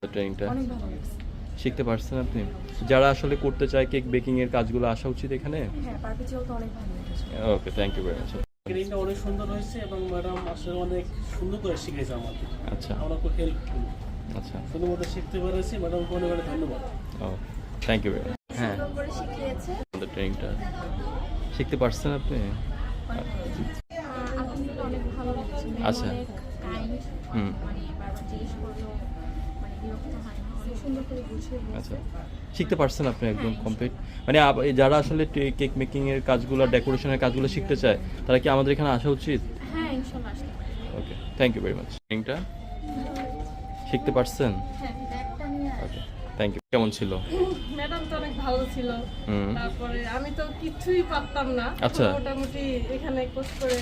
ট্রেনিংটা অনেক ভালো লাগছে। শিখতে পারছেন আপনি? যারা আসলে করতে চায় কেক বেকিং এর কাজগুলো আসা উচিত এখানে? হ্যাঁ, পারপিচিয়াল তো অনেক ভালো লেগেছে। ওকে, থ্যাংক ইউ ভেরি মাচ। ট্রেনিংটা অনেক সুন্দর হয়েছে এবং ম্যাডাম আসলে অনেক সুন্দর করে শিখিয়েছে আমাদের। আচ্ছা আমরা খুব হেল্পফুল, আচ্ছা, সুন্দর মতো শিখতে পেরেছি। ম্যাডামকে অনেক অনেক ধন্যবাদ। ও থ্যাংক ইউ ভেরি মাচ। হ্যাঁ, সুন্দর করে শিখিয়েছে। আমাদের ট্রেনিংটা শিখতে পারছেন আপনি? অনেক ভালো লেগেছে। আলহামদুলিল্লাহ অনেক ভালো লেগেছে। আচ্ছা। অনেক কাইন্ড, হুম, মানে বারবার জিজ্ঞেস করলেও মানে বিরক্ত হয় না। অনেক সুন্দর করে বুঝিয়ে আচ্ছা। বলছে। শিখতে পারছেন আপনি একদম হ্যাঁ, কমপ্লিট? মানে যারা আসলে কেক মেকিং এর কাজগুলো, ডেকোরেশনের কাজগুলো শিখতে চায়, তারা কি আমাদের এখানে আসা উচিত? হ্যাঁ, ইনশাল্লাহ আসতে পারি। ওকে, থ্যাংক ইউ ভেরি মাচ। ট্রেনিংটা শিখতে পারছেন? হ্যাঁ, ব্যাগটা নিয়ে ওকে, থ্যাংক ইউ। কেমন ছিল? ম্যাডাম তো অনেক ভালো ছিল। হুম, তারপরে আমি তো কিছুই পারতাম না, আচ্ছা। তো মোটামুটি এখানে কোর্স করে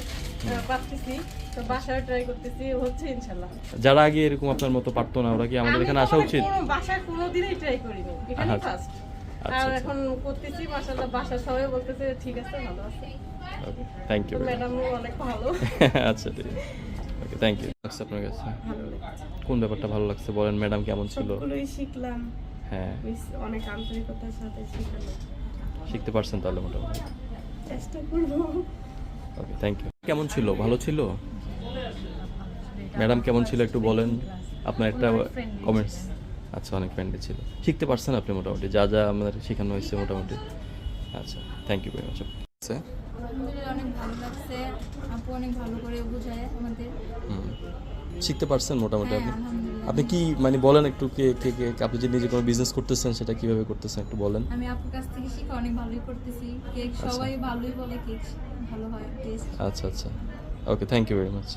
পারতেছি, তো বাসায় ট্রাই করতেছি, হচ্ছে ইনশাল্লাহ। যারা আগে এরকম আপনার মতো পারতো না, ওরা কি আমাদের আমি এখানে তো আসা উচিত? বাসায় কোনোদিনই ট্রাই করিনি, এখানে আচ্ছা। ফার্স্ট। আচ্ছা, আর আচ্ছা। এখন করতেছি, মাশাআল্লাহ বাসার সবাই বলতেছে ঠিক আছে, ভালো আছে। ওকে, থ্যাংক ইউ তো ভেরি মাচ। ম্যাডামও অনেক ভালো। আচ্ছা, ঠিক আছে। ওকে, থ্যাংক ইউ। আচ্ছা, আপনার কাছে ভালো লেগেছে, কোন ব্যাপারটা ভালো লাগছে বলেন? ম্যাডাম কেমন ছিল? সবগুলোই শিখলাম, হ্যাঁ, অনেক আন্তরিকতার সাথে শিখালো। শিখতে পারছেন তাহলে মোটামুটি? চেষ্টা করবো। ওকে, থ্যাংক ইউ। কেমন ছিল? ভালো ছিল? ম্যাডাম কেমন ছিল একটু বলেন, আপনার একটা কমেন্টস। আচ্ছা, অনেক ফ্রেন্ডলি ছিল। শিখতে পারছেন আপনি মোটামুটি যা যা আমাদের শেখানো হয়েছে মোটামুটি? আচ্ছা, থ্যাংক ইউ ভেরি মাচ। আলহামদুলিল্লাহ অনেক ভালো লাগছে। আপু অনেক ভালো করে বোঝায় আমাদের। শিখতে পারছেন মোটামুটি হ্যাঁ, আপনি? আলহামদুলিল্লাহ। আপনি কি মানে বলেন একটু, আপনি যে নিজে কোনো বিজনেস করতেছেন সেটা কিভাবে করতেছেন একটু বলেন। আমি আপুর কাছ থেকে শিখে অনেক ভালোই করতেছি। কেক সবাই ভালোই বলে, কেক ভালো হয়, টেস্ট। আচ্ছা আচ্ছা, ওকে, থ্যাংক ইউ ভেরি মাচ।